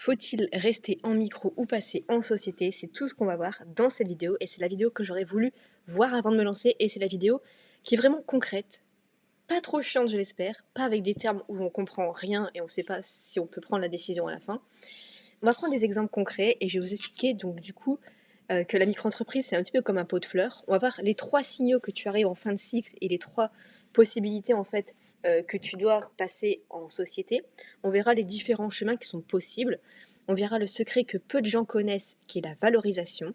Faut-il rester en micro ou passer en société? C'est tout ce qu'on va voir dans cette vidéo et c'est la vidéo que j'aurais voulu voir avant de me lancer et c'est la vidéo qui est vraiment concrète, pas trop chiante je l'espère, pas avec des termes où on comprend rien et on sait pas si on peut prendre la décision à la fin. On va prendre des exemples concrets et je vais vous expliquer donc du coup que la micro-entreprise c'est un petit peu comme un pot de fleurs. On va voir les 3 signaux que tu arrives en fin de cycle et les 3 possibilités en fait que tu dois passer en société. On verra les différents chemins qui sont possibles. On verra le secret que peu de gens connaissent qui est la valorisation.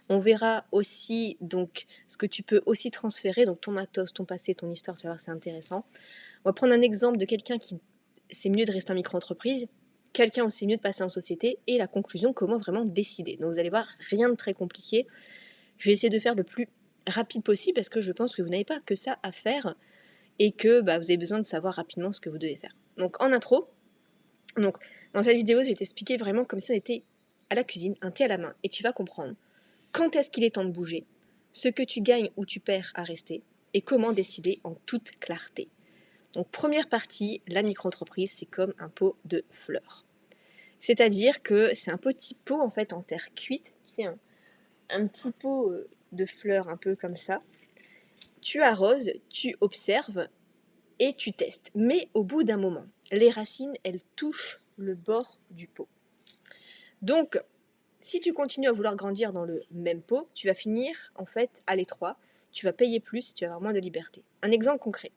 On verra aussi donc ce que tu peux aussi transférer, donc ton matos, ton passé, ton histoire, tu vas voir c'est intéressant. On va prendre un exemple de quelqu'un qui c'est mieux de rester en micro-entreprise, quelqu'un où c'est mieux de passer en société, et la conclusion, comment vraiment décider. Donc vous allez voir, rien de très compliqué. Je vais essayer de faire le plus rapide possible parce que je pense que vous n'avez pas que ça à faire et que vous avez besoin de savoir rapidement ce que vous devez faire. Donc en intro, donc dans cette vidéo, je vais t'expliquer vraiment comme si on était à la cuisine, un thé à la main, et tu vas comprendre quand est-ce qu'il est temps de bouger, ce que tu gagnes ou tu perds à rester, et comment décider en toute clarté. Donc première partie, la micro-entreprise, c'est comme un pot de fleurs. C'est-à-dire que c'est un petit pot en fait en terre cuite, c'est un petit pot de fleurs un peu comme ça. Tu arroses, tu observes et tu testes. Mais au bout d'un moment, les racines, elles touchent le bord du pot. Donc, si tu continues à vouloir grandir dans le même pot, tu vas finir en fait à l'étroit, tu vas payer plus et tu vas avoir moins de liberté. Un exemple concret.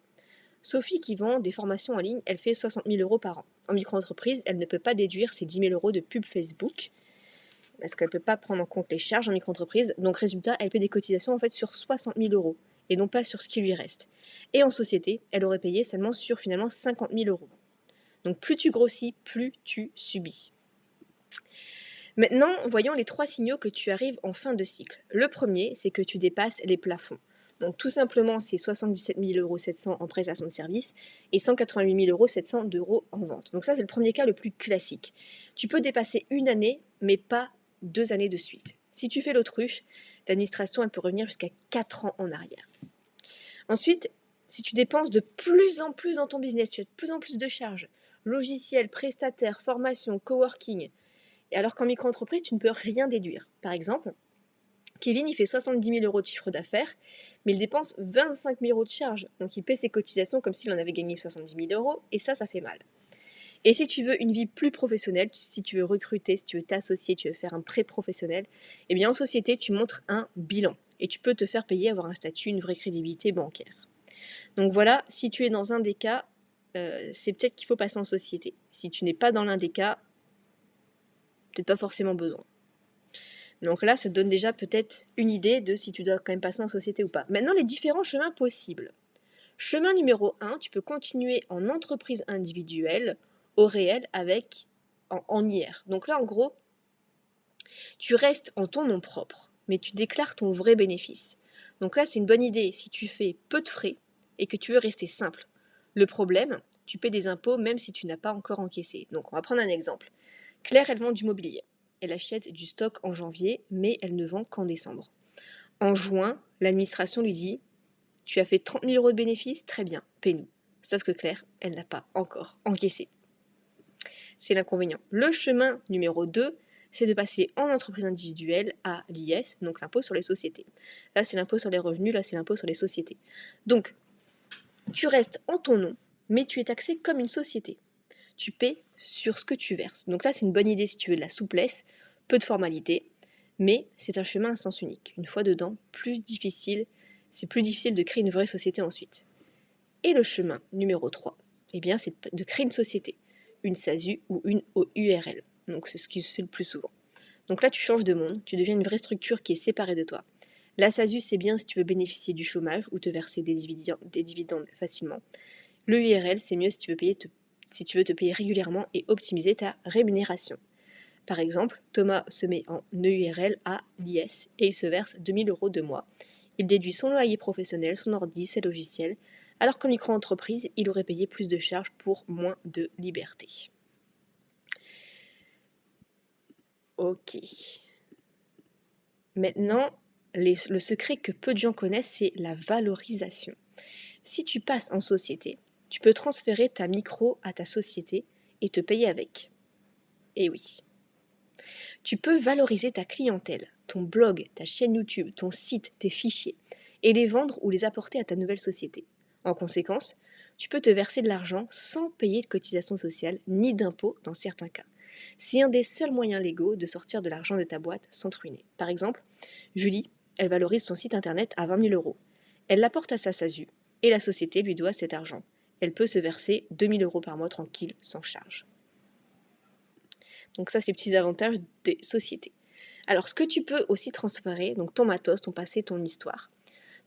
Sophie qui vend des formations en ligne, elle fait 60 000 € par an. En micro-entreprise, elle ne peut pas déduire ses 10 000 € de pub Facebook parce qu'elle ne peut pas prendre en compte les charges en micro-entreprise. Donc résultat, elle paie des cotisations en fait sur 60 000 € et non pas sur ce qui lui reste. Et en société, elle aurait payé seulement sur finalement 50 000 €. Donc plus tu grossis, plus tu subis. Maintenant, voyons les 3 signaux que tu arrives en fin de cycle. Le premier, c'est que tu dépasses les plafonds. Donc tout simplement, c'est 77 700 € en prestation de service et 188 700 € en vente. Donc ça, c'est le premier cas le plus classique. Tu peux dépasser une année, mais pas 2 années de suite. Si tu fais l'autruche, l'administration, elle peut revenir jusqu'à 4 ans en arrière. Ensuite, si tu dépenses de plus en plus dans ton business, tu as de plus en plus de charges, logiciels, prestataires, formations, coworking, et alors qu'en micro-entreprise, tu ne peux rien déduire. Par exemple, Kevin, il fait 70 000 € de chiffre d'affaires, mais il dépense 25 000 € de charges. Donc il paie ses cotisations comme s'il en avait gagné 70 000 €, et ça fait mal. Et si tu veux une vie plus professionnelle, si tu veux recruter, si tu veux t'associer, tu veux faire un prêt professionnel, eh bien en société, tu montres un bilan. Et tu peux te faire payer, avoir un statut, une vraie crédibilité bancaire. Donc voilà, si tu es dans un des cas, c'est peut-être qu'il faut passer en société. Si tu n'es pas dans l'un des cas, peut-être pas forcément besoin. Donc là, ça te donne déjà peut-être une idée de si tu dois quand même passer en société ou pas. Maintenant, les différents chemins possibles. Chemin numéro 1, tu peux continuer en entreprise individuelle au réel avec en IR. Donc là, en gros, tu restes en ton nom propre, mais tu déclares ton vrai bénéfice. Donc là, c'est une bonne idée si tu fais peu de frais et que tu veux rester simple. Le problème, tu paies des impôts même si tu n'as pas encore encaissé. Donc on va prendre un exemple. Claire, elle vend du mobilier. Elle achète du stock en janvier, mais elle ne vend qu'en décembre. En juin, l'administration lui dit « Tu as fait 30 000 € de bénéfices, très bien, paie-nous ». Sauf que Claire, elle n'a pas encore encaissé. C'est l'inconvénient. Le chemin numéro 2, c'est de passer en entreprise individuelle à l'IS, donc l'impôt sur les sociétés. Là, c'est l'impôt sur les revenus, là, c'est l'impôt sur les sociétés. Donc, tu restes en ton nom, mais tu es taxé comme une société. Tu paies sur ce que tu verses. Donc là, c'est une bonne idée si tu veux de la souplesse, peu de formalités, mais c'est un chemin à sens unique. Une fois dedans, c'est plus difficile de créer une vraie société ensuite. Et le chemin numéro 3, eh bien, c'est de créer une société, une SASU ou une OURL. Donc c'est ce qui se fait le plus souvent. Donc là, tu changes de monde, tu deviens une vraie structure qui est séparée de toi. La SASU, c'est bien si tu veux bénéficier du chômage ou te verser des dividendes facilement. Le URL, c'est mieux si tu veux te payer régulièrement et optimiser ta rémunération. Par exemple, Thomas se met en EURL à l'IS et il se verse 2 000 € de mois. Il déduit son loyer professionnel, son ordi, ses logiciels, alors qu'en micro-entreprise, il aurait payé plus de charges pour moins de liberté. Ok. Maintenant, le secret que peu de gens connaissent, c'est la valorisation. Si tu passes en société, tu peux transférer ta micro à ta société et te payer avec. Et oui. Tu peux valoriser ta clientèle, ton blog, ta chaîne YouTube, ton site, tes fichiers, et les vendre ou les apporter à ta nouvelle société. En conséquence, tu peux te verser de l'argent sans payer de cotisation sociale ni d'impôts dans certains cas. C'est un des seuls moyens légaux de sortir de l'argent de ta boîte sans te ruiner. Par exemple, Julie, elle valorise son site internet à 20 000 euros. Elle l'apporte à sa SASU et la société lui doit cet argent. Elle peut se verser 2 000 euros par mois tranquille, sans charge. Donc ça, c'est les petits avantages des sociétés. Alors, ce que tu peux aussi transférer, donc ton matos, ton passé, ton histoire.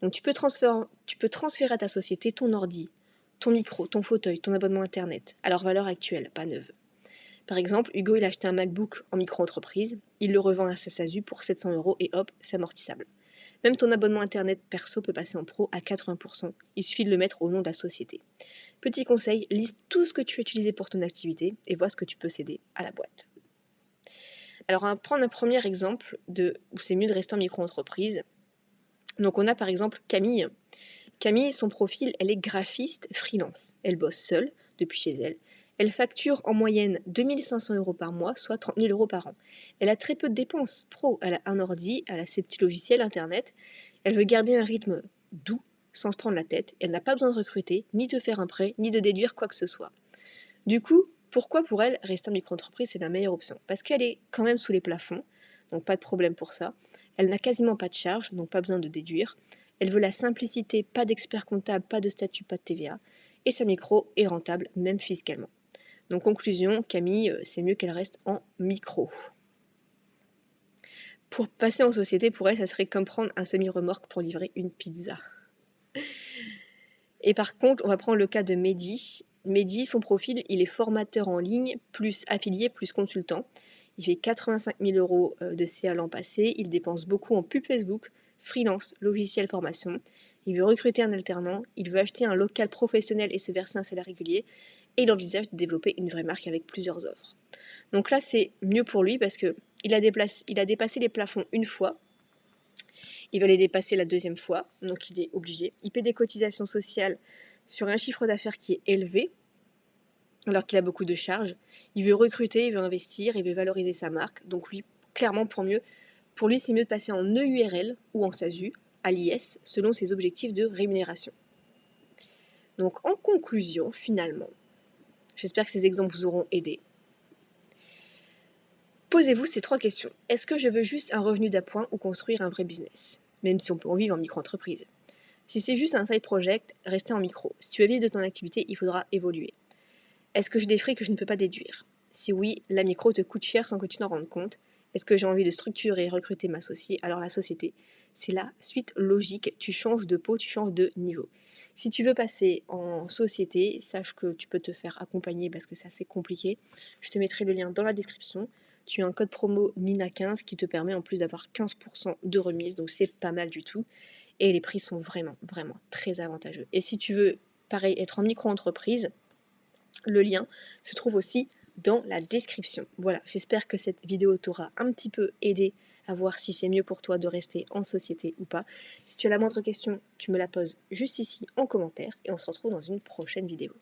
Donc tu peux transférer à ta société ton ordi, ton micro, ton fauteuil, ton abonnement internet, à leur valeur actuelle, pas neuve. Par exemple, Hugo, il a acheté un MacBook en micro-entreprise, il le revend à sa SASU pour 700 euros et hop, c'est amortissable. Même ton abonnement internet perso peut passer en pro à 80%, il suffit de le mettre au nom de la société. Petit conseil, liste tout ce que tu as utilisé pour ton activité et vois ce que tu peux céder à la boîte. Alors, on va prendre un premier exemple où c'est mieux de rester en micro-entreprise. Donc, on a par exemple Camille. Camille, son profil, elle est graphiste freelance. Elle bosse seule, depuis chez elle. Elle facture en moyenne 2 500 euros par mois, soit 30 000 euros par an. Elle a très peu de dépenses pro. Elle a un ordi, elle a ses petits logiciels internet. Elle veut garder un rythme doux, sans se prendre la tête. Elle n'a pas besoin de recruter, ni de faire un prêt, ni de déduire quoi que ce soit. Du coup, pourquoi pour elle, rester en micro-entreprise, c'est la meilleure option? Parce qu'elle est quand même sous les plafonds, donc pas de problème pour ça. Elle n'a quasiment pas de charges, donc pas besoin de déduire. Elle veut la simplicité, pas d'expert comptable, pas de statut, pas de TVA. Et sa micro est rentable, même fiscalement. Donc conclusion, Camille, c'est mieux qu'elle reste en micro. Pour passer en société, pour elle, ça serait comme prendre un semi-remorque pour livrer une pizza. Et par contre, on va prendre le cas de Mehdi. Mehdi, son profil, il est formateur en ligne, plus affilié, plus consultant. Il fait 85 000 euros de CA l'an passé. Il dépense beaucoup en pub Facebook, freelance, logiciel formation. Il veut recruter un alternant. Il veut acheter un local professionnel et se verser un salaire régulier. Et il envisage de développer une vraie marque avec plusieurs offres. Donc là, c'est mieux pour lui parce qu'il a dépassé les plafonds une fois. Il va les dépasser la deuxième fois, donc il est obligé. Il paie des cotisations sociales sur un chiffre d'affaires qui est élevé, alors qu'il a beaucoup de charges. Il veut recruter, il veut investir, il veut valoriser sa marque. Donc lui, clairement, pour lui, c'est mieux de passer en EURL ou en SASU, à l'IS, selon ses objectifs de rémunération. Donc en conclusion, finalement, j'espère que ces exemples vous auront aidé. Posez-vous ces 3 questions. Est-ce que je veux juste un revenu d'appoint ou construire un vrai business? Même si on peut en vivre en micro-entreprise. Si c'est juste un side project, restez en micro. Si tu veux vivre de ton activité, il faudra évoluer. Est-ce que j'ai des frais que je ne peux pas déduire? Si oui, la micro te coûte cher sans que tu t'en rendes compte. Est-ce que j'ai envie de structurer et recruter m'associer? Alors la société, c'est la suite logique. Tu changes de peau, tu changes de niveau. Si tu veux passer en société, sache que tu peux te faire accompagner parce que c'est assez compliqué. Je te mettrai le lien dans la description. Tu as un code promo NINA15 qui te permet en plus d'avoir 15% de remise, donc c'est pas mal du tout. Et les prix sont vraiment, vraiment très avantageux. Et si tu veux, pareil, être en micro-entreprise, le lien se trouve aussi dans la description. Voilà, j'espère que cette vidéo t'aura un petit peu aidé à voir si c'est mieux pour toi de rester en société ou pas. Si tu as la moindre question, tu me la poses juste ici en commentaire et on se retrouve dans une prochaine vidéo.